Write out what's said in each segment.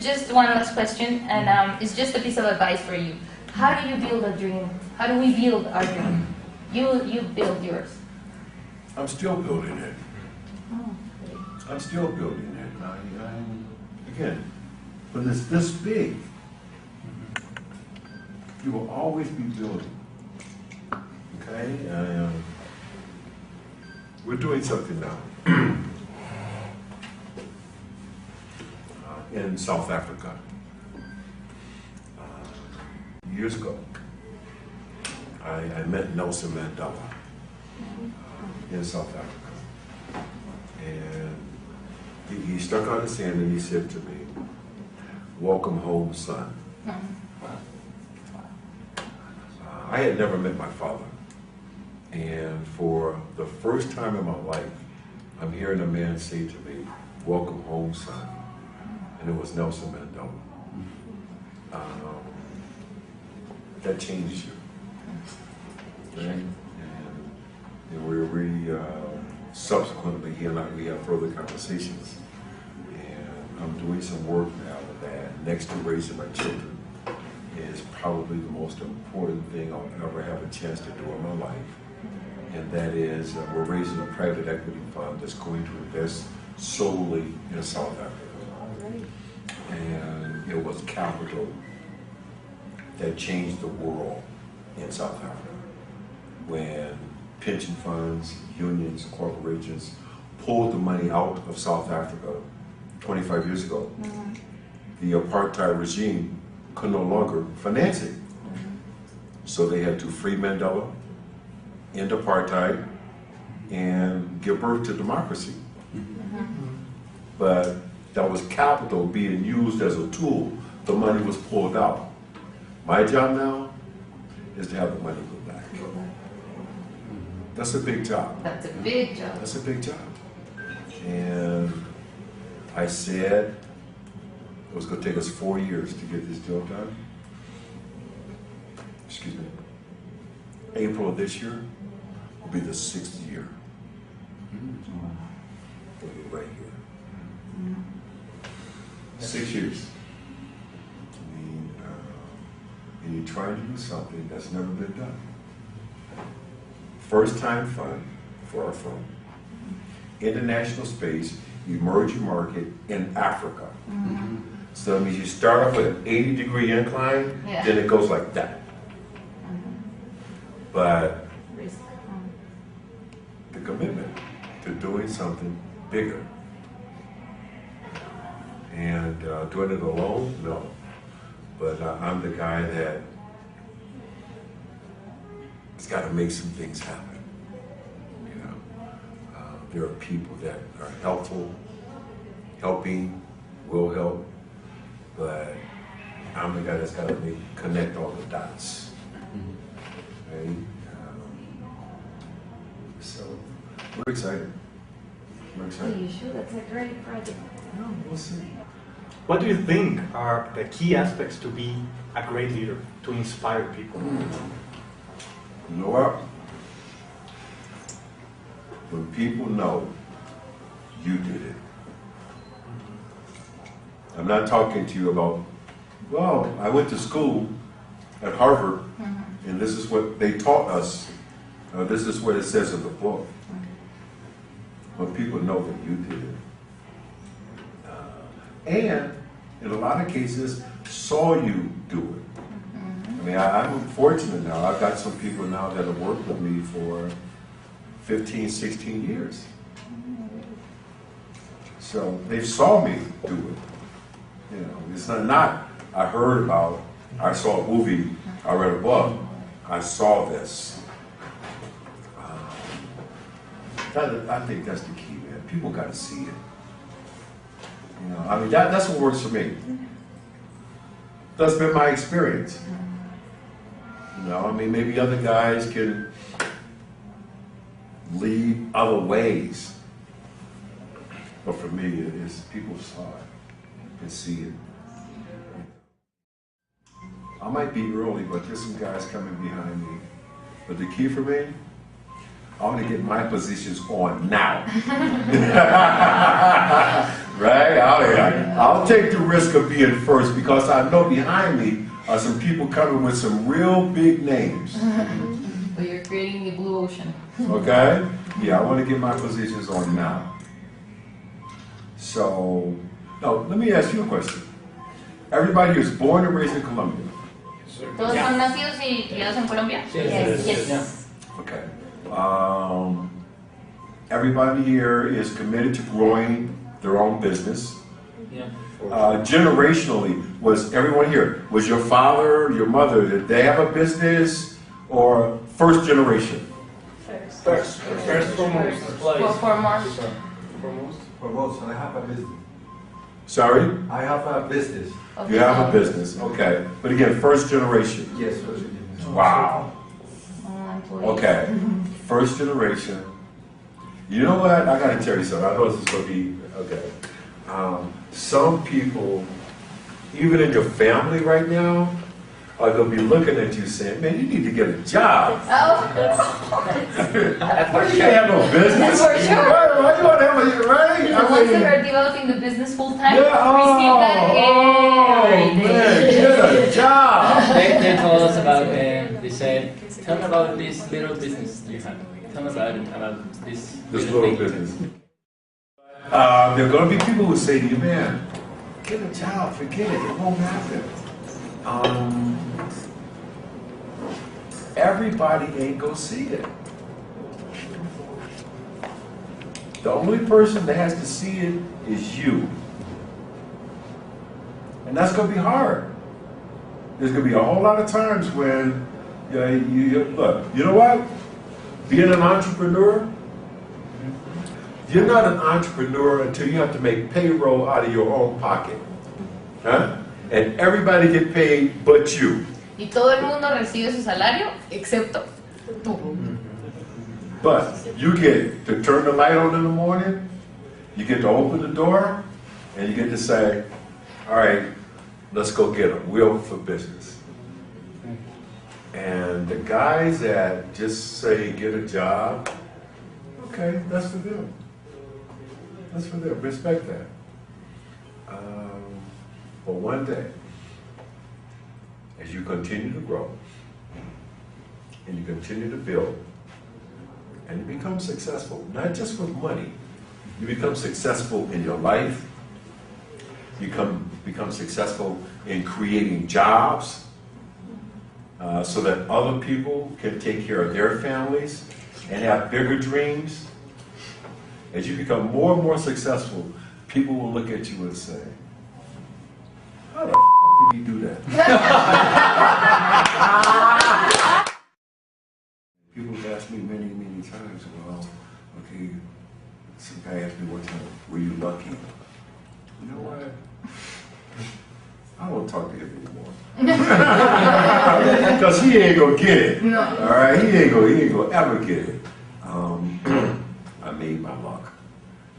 just one last question, and it's just a piece of advice for you. How do you build a dream? How do we build our dream? You build yours. I'm still building it. Oh, I'm still building it. Again, when it's this big, you will always be building. Okay? We're doing something now in South Africa. Years ago, I met Nelson Mandela in South Africa. And he stuck out his hand and he said to me, "Welcome home, son." I had never met my father. And for the first time in my life, I'm hearing a man say to me, "Welcome home, son." And it was Nelson Mandela. That changes you. Right? And we subsequently, he and I, we have further conversations. And I'm doing some work now that next to raising my children is probably the most important thing I'll ever have a chance to do in my life. And that is, we're raising a private equity fund that's going to invest solely in South Africa. And it was capital that changed the world in South Africa. When pension funds, unions, corporations pulled the money out of South Africa 25 years ago, the apartheid regime could no longer finance it. So they had to free Mandela, end apartheid, and give birth to democracy. But that was capital being used as a tool. The money was pulled out. My job now is to have the money go back. That's a big job. That's a big job. That's a big job. And I said it was going to take us 4 years to get this deal done. Excuse me. April of this year will be the 6th year. We'll be right here. 6 years. And you're trying to do something that's never been done. First time fun for our firm. International space, emerging market in Africa. So that means you start off with an 80-degree incline, then it goes like that. But the commitment to doing something bigger. And doing it alone, no. But I'm the guy that has got to make some things happen. You know, there are people that are helpful, helping, will help, but I'm the guy that's got to connect all the dots. Right? So we're excited. We're excited. Are you sure that's a great project? No, we'll see. What do you think are the key aspects to be a great leader, to inspire people? You know what? When people know you did it. I'm not talking to you about, well, I went to school at Harvard, and this is what they taught us. This is what it says in the book. When people know that you did it. And in a lot of cases, saw you do it. I mean, I'm fortunate now. I've got some people now that have worked with me for 15, 16 years. So they saw me do it. You know, it's not I heard about, I saw a movie, I read a book, I saw this. I think that's the key, man. People got to see it. You know, I mean, that's what works for me. That's been my experience. You know, I mean, maybe other guys can lead other ways. But for me, it's people saw it and see it. I might be early, but there's some guys coming behind me. But the key for me, I want to get my positions on now. Right? I'll take the risk of being first because I know behind me are some people coming with some real big names. But you're creating the blue ocean. Okay? Yeah, I want to get my positions on now. So, no, let me ask you a question. Everybody is born and raised in Colombia. ¿Todos son nacidos y criados en Colombia? Yes. Okay. Everybody here is committed to growing their own business. Yeah. Generationally, was everyone here, was your father, your mother, did they have a business or first generation? First foremost. Foremost, I have a business. Sorry? I have a business. You have a business, okay. But again, first generation. Yes, first generation. Wow. Okay. First generation. You know what? I gotta tell you something. I know this is gonna be okay. Some people, even in your family right now, are gonna be looking at you saying, "Man, you need to get a job. Why you can't have no business? For sure. Why you want to have a right? The ones that are developing the business full time, Yeah, receive that every man, day. get a job." They told us about, they said, tell me about this little business you have. Tell me about this Little thing. business. There are going to be people who say to you, "Man, get a job, forget it, it won't happen." Everybody ain't gonna see it. The only person that has to see it is you. And that's gonna be hard. There's gonna be a whole lot of times when you look, you know what? Being an entrepreneur, you're not an entrepreneur until you have to make payroll out of your own pocket. Huh? And everybody get paid but you. Y todo el mundo recibe su salario excepto tú. But you get to turn the light on in the morning, you get to open the door, and you get to say, "All right, let's go get them. We're open for business." And the guys that just say, "Get a job," okay, that's for them. That's for them. Respect that. But one day, as you continue to grow, and you continue to build, and you become successful, not just with money, you become successful in your life, you become successful in creating jobs, so that other people can take care of their families and have bigger dreams. As you become more and more successful, people will look at you and say, "How the f*** did you do that?" People have asked me many, many times, well, okay, some guy asked me one time, "Were you lucky?" You know what? I don't talk to him anymore. Because he ain't gonna get it. No. All right, he ain't gonna ever get it. I made my luck.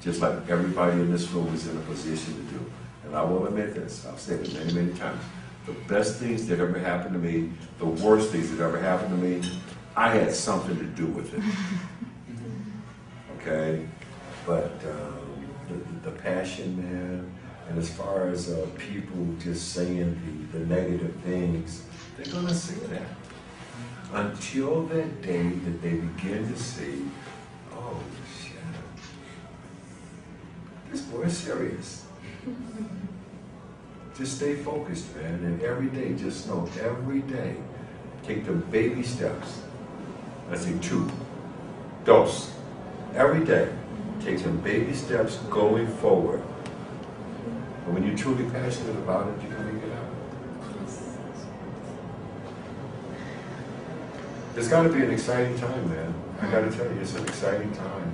Just like everybody in this room is in a position to do. And I will admit this, I've said it many, many times. The best things that ever happened to me, the worst things that ever happened to me, I had something to do with it. Okay? But the passion, man, and as far as people just saying the negative things, they're going to see that. Until that day that they begin to see, oh, shit, this boy is serious. Just stay focused, man, and every day, just know, every day, take the baby steps. I say 2, dos. Every day, take some baby steps going forward. And when you're truly passionate about it, you can make it happen. It's got to be an exciting time, man. I got to tell you, it's an exciting time.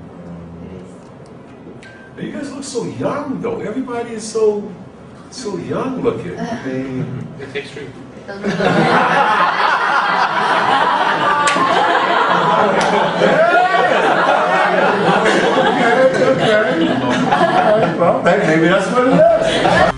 You guys look so young, though. Everybody is so young looking. I mean, It takes 3. okay. Well, maybe that's what it is.